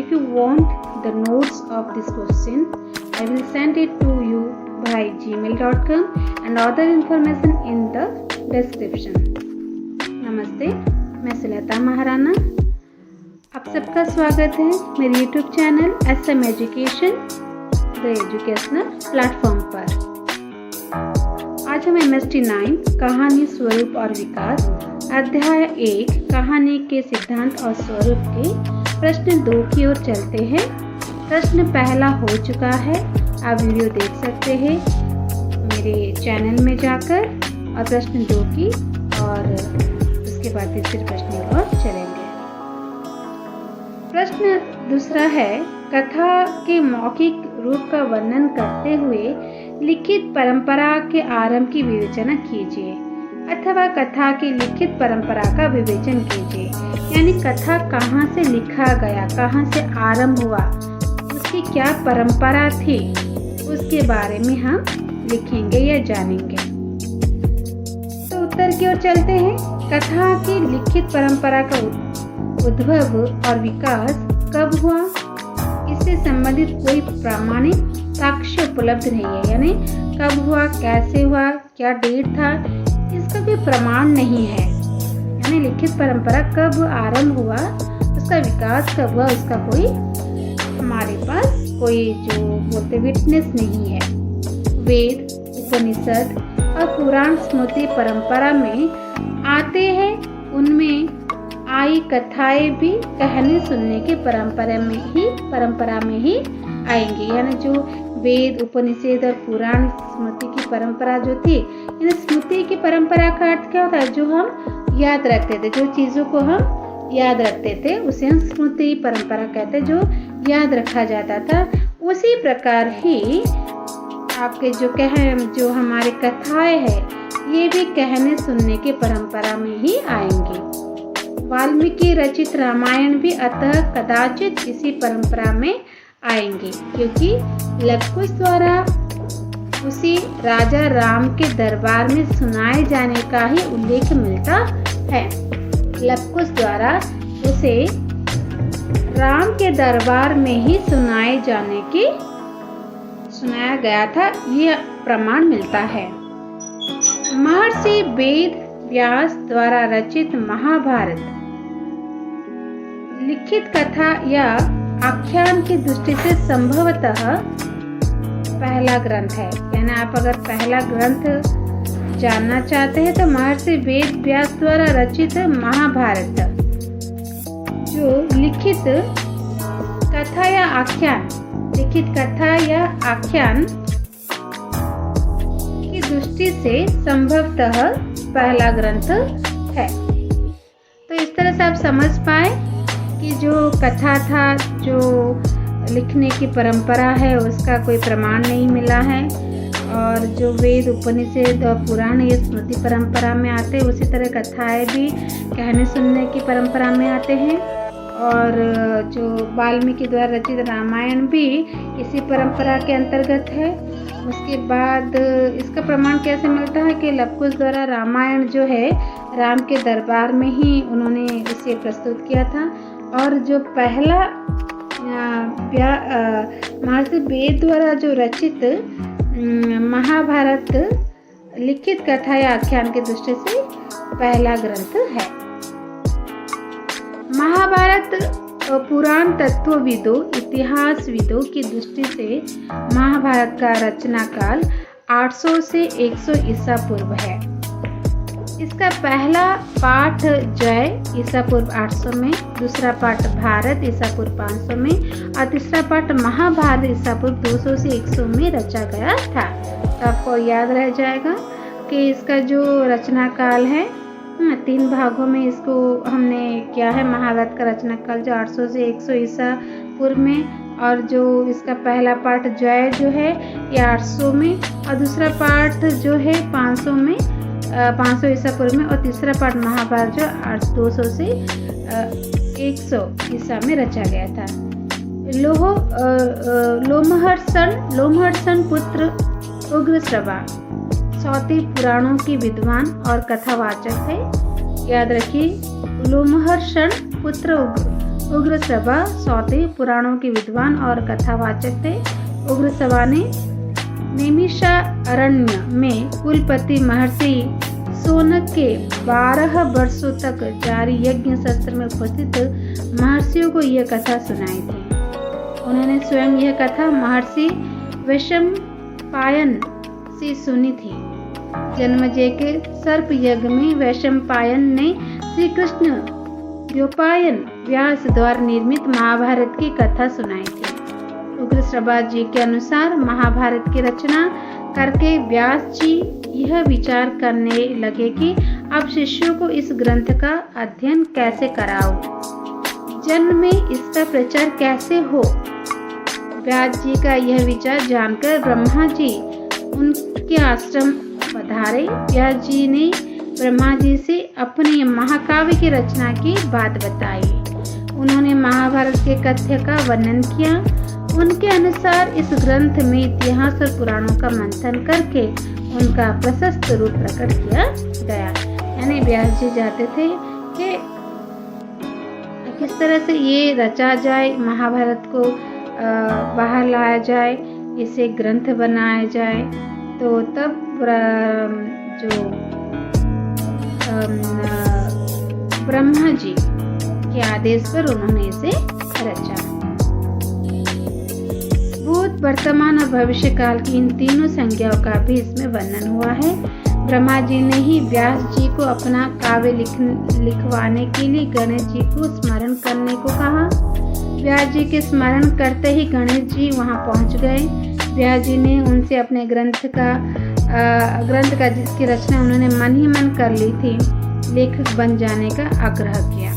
if you want the notes of this question, I will send it to you by gmail.com and other information in the description. नमस्ते, मैं सुलता महाराणा। आप सबका स्वागत है मेरे YouTube channel SM education the educational platform पर। आज हम MST 9 कहानी स्वरूप और विकास अध्याय 1 कहानी के सिद्धांत और स्वरूप के प्रश्न 2 की ओर चलते हैं। प्रश्न पहला हो चुका है, आप वीडियो देख सकते हैं मेरे चैनल में जाकर, और प्रश्न 2 की और उसके बाद तीसरे प्रश्न की ओर चलेंगे। प्रश्न दूसरा है, कथा के मौखिक रूप का वर्णन करते हुए लिखित परंपरा के आरंभ की विवेचना कीजिए, अथवा कथा की लिखित परंपरा का विवेचन कीजिए। यानी कथा कहाँ से लिखा गया, कहाँ से आरंभ हुआ, उसकी क्या परंपरा थी, उसके बारे में हम लिखेंगे या जानेंगे। तो उत्तर की ओर चलते हैं। कथा की लिखित परंपरा का उद्भव और विकास कब हुआ, इससे संबंधित कोई प्रामाणिक साक्ष्य उपलब्ध नहीं है। यानी कब हुआ, कैसे हुआ, क्या डेट था, इसका कोई प्रमाण नहीं है। यानी लिखित परंपरा कब आरंभ हुआ, उसका विकास कब हुआ, उसका कोई हमारे पास कोई जो बोलते विटनेस नहीं है। वेद, उपनिषद और पुराण स्मृति परंपरा में आते हैं, उनमें आई कथाएं भी कहानी सुनने की परंपरा में ही आएंगी। यानी जो वेद, उपनिषद और पुराण स्मृति की परंपरा जो थी, यानी स्मृति की परंपरा का अर्थ क्या होता है, जो हम याद रखते थे, जो चीज़ों को हम याद रखते थे उसे हम स्मृति परंपरा कहते हैं, जो याद रखा जाता था। उसी प्रकार ही आपके जो हमारे कथाएं हैं, ये भी कहने सुनने की परंपरा में ही आएंगे। वाल्मीकि रचित रामायण भी अतः कदाचित इसी परंपरा में आएंगे, क्योंकि लवकुश द्वारा उसी राजा राम के दरबार में सुनाए जाने का ही उल्लेख मिलता है। लवकुश द्वारा उसे राम के दरबार में ही सुनाया गया था, ये प्रमाण मिलता है। महर्षि वेद व्यास द्वारा रचित महाभारत लिखित कथा या आख्यान की दृष्टि से संभवतः पहला ग्रंथ है। यानी आप अगर पहला ग्रंथ जानना चाहते हैं तो महर्षि वेद व्यास द्वारा रचित महाभारत जो लिखित कथा या आख्यान की दृष्टि से संभवतः पहला ग्रंथ है। तो इस तरह से आप समझ पाए कि जो कथा था, जो लिखने की परंपरा है, उसका कोई प्रमाण नहीं मिला है, और जो वेद, उपनिषद और पुराण ये स्मृति परंपरा में आते हैं, उसी तरह कथाएं भी कहने सुनने की परंपरा में आते हैं। और जो वाल्मीकि द्वारा रचित रामायण भी इसी परंपरा के अंतर्गत है। उसके बाद इसका प्रमाण कैसे मिलता है कि लवकुश द्वारा रामायण जो है राम के दरबार में ही उन्होंने इसे प्रस्तुत किया था। और जो पहला महर्षि वेद द्वारा जो रचित महाभारत लिखित कथा या आख्यान की दृष्टि से पहला ग्रंथ है। महाभारत पुराण तत्वविदों, इतिहासविदों की दृष्टि से महाभारत का रचना काल 800 से 100 ईसा पूर्व है। इसका पहला पाठ जय ईसा पूर्व 800 में, दूसरा पाठ भारत ईसा पूर्व 500 में और तीसरा पाठ महाभारत ईसा पूर्व 200 से 100 में रचा गया था। तो आपको याद रह जाएगा कि इसका जो रचना काल है 3 भागों में इसको हमने किया है। महाभारत का रचना काल जो 800 से 100 ईसा पूर्व में, और जो इसका पहला पाठ जय जो है ये 800 में, और दूसरा पाठ जो है 500 ईसा पूर्व में, और तीसरा पाठ महाभारत जो 200 से 100 ईसा में रचा गया था। लोमहर्षण पुत्र उग्रश्रवा सौती पुराणों की विद्वान और कथावाचक है। याद रखिए, लोमहर्षण पुत्र उग्रश्रवा सौते पुराणों के विद्वान और कथावाचक थे। उग्रश्रवा ने नैमिषारण्य में कुलपति महर्षि शौनक के 12 वर्षों तक जारी यज्ञ सत्र में उपस्थित महर्षियों को यह कथा सुनाई थी। उन्होंने स्वयं यह कथा महर्षि वैशंपायन से सुनी थी। जन्मेजय के सर्प यज्ञ में वैशंपायन ने श्री कृष्ण द्वैपायन व्यास द्वारा निर्मित महाभारत की कथा सुनाई थी। उग्रश्रवा जी के अनुसार महाभारत की रचना करके व्यास जी यह विचार करने लगे कि अब शिष्यों को इस ग्रंथ का अध्ययन कैसे कराओ, जन में इसका प्रचार कैसे हो। व्यास जी का यह विचार जानकर ब्रह्मा जी उनके आश्रम पधारे। व्यास जी ने ब्रह्मा जी से अपने महाकाव्य की रचना की बात बताई। उन्होंने महाभारत के कथ्य का वर्णन किया। उनके अनुसार इस ग्रंथ में इतिहास और पुराणों का मंथन करके उनका प्रशस्त रूप प्रकट किया गया। यानी व्यास जी चाहते थे कि किस तरह से ये रचा जाए, महाभारत को बाहर लाया जाए, इसे ग्रंथ बनाया जाए। तो तब जो ब्रह्मा जी के आदेश पर उन्होंने इसे रचा। भूत, वर्तमान और भविष्य काल की इन तीनों संज्ञाओं का भी इसमें वर्णन हुआ है। ब्रह्मा जी ने ही व्यास जी को अपना काव्य लिखवाने के लिए गणेश जी को स्मरण करने को कहा। व्यास जी के स्मरण करते ही गणेश जी वहां पहुंच गए। व्यास जी ने उनसे अपने ग्रंथ का जिसकी रचना उन्होंने मन ही मन कर ली थी, लेखक बन जाने का आग्रह किया।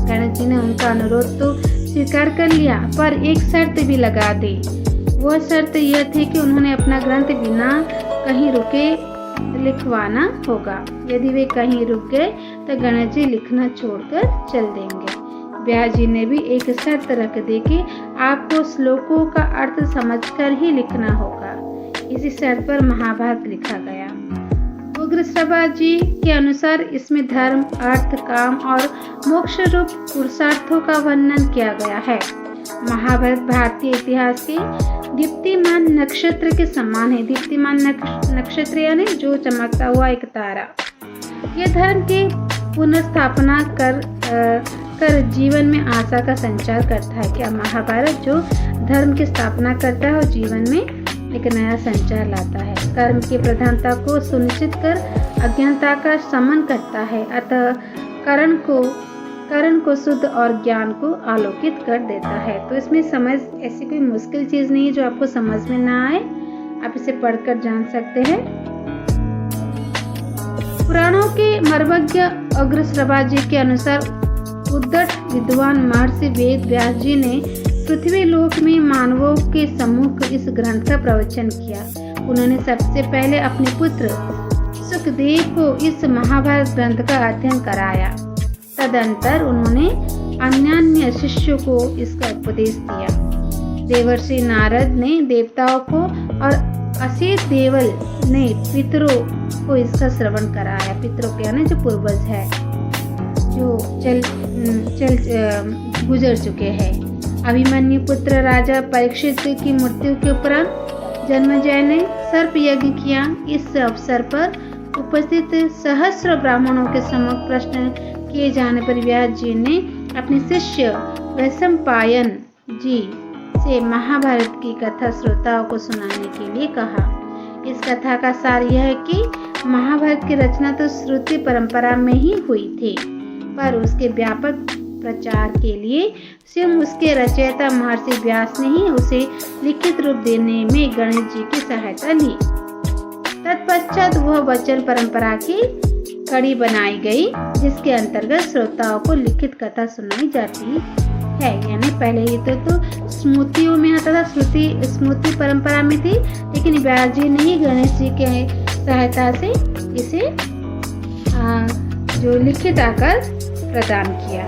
गणेश जी ने उनका अनुरोध तो स्वीकार कर लिया, पर एक शर्त भी लगा दी। वह शर्त यह थी कि उन्होंने अपना ग्रंथ बिना कहीं रुके लिखवाना होगा। यदि वे कहीं रुक गए तो गणेश जी लिखना छोड़कर चल देंगे। व्यास जी ने भी एक शर्त रख दी कि आपको श्लोकों का अर्थ समझकर ही लिखना होगा। इसी शर्त पर महाभारत लिखा गया। उग्रश्रवा जी के अनुसार इसमें धर्म, अर्थ, काम और मोक्ष रूप पुरुषार्थों का वर्णन किया गया है। महाभारत भारतीय इतिहास के दीप्तिमान नक्षत्र के समान है। दीप्तिमान नक्षत्र यानी जो चमकता हुआ एक तारा। यह धर्म की पुनर्स्थापना कर जीवन में आशा का संचार करता है। क्या महाभारत जो धर्म की स्थापना करता है और जीवन में एक नया संचार लाता है। कर्म की प्रधानता को सुनिश्चित कर अज्ञानता का शमन करता है। अतः करण को शुद्ध और ज्ञान को आलोकित कर देता है। तो इसमें समझ ऐसी कोई मुश्किल चीज नहीं है जो आपको समझ में ना आए, आप इसे पढ़कर जान सकते हैं। पुराणों के मर्मज्ञ उग्रश्रवा जी के अनुसार उद्दट विद्वान महर्षि वेद व्यास जी ने पृथ्वी लोक में मानवों के सम्मुख इस ग्रंथ का प्रवचन किया। उन्होंने सबसे पहले अपने पुत्र सुखदेव को इस महाभारत ग्रंथ का अध्ययन कराया। तदंतर उन्होंने अन्य शिष्यों को इसका उपदेश दिया। देवर्षि नारद ने देवताओं को और असित देवल ने पितरों को इसका श्रवण कराया। पितरों के यानी जो पूर्वज है, जो चल गुजर चुके हैं। अभिमन्यु पुत्र राजा परीक्षित की मृत्यु के उपरांत जन्मेजय ने सर्प यज्ञ किया। इस अवसर पर उपस्थित सहस्र ब्राह्मणों के सम्मुख प्रश्न किए जाने पर व्यास जी ने अपने शिष्य वैशंपायन जी से महाभारत की कथा श्रोताओं को सुनाने के लिए कहा। इस कथा का सार यह है कि महाभारत की रचना तो श्रुति परंपरा में ही हुई थी, पर उसके व्यापक प्रचार के लिए स्वयं उसके रचयिता महर्षि व्यास ने ही उसे लिखित रूप देने में गणेश जी की सहायता ली। तत्पश्चात वह वचन परंपरा की कड़ी बनाई गई, जिसके अंतर्गत श्रोताओं को लिखित कथा सुनाई जाती है। यानी पहले ये तो स्मृतियों में आता था, स्मृति परंपरा में थी, लेकिन व्यास जी ने ही गणेश जी के सहायता से इसे जो लिखित आकार प्रदान किया।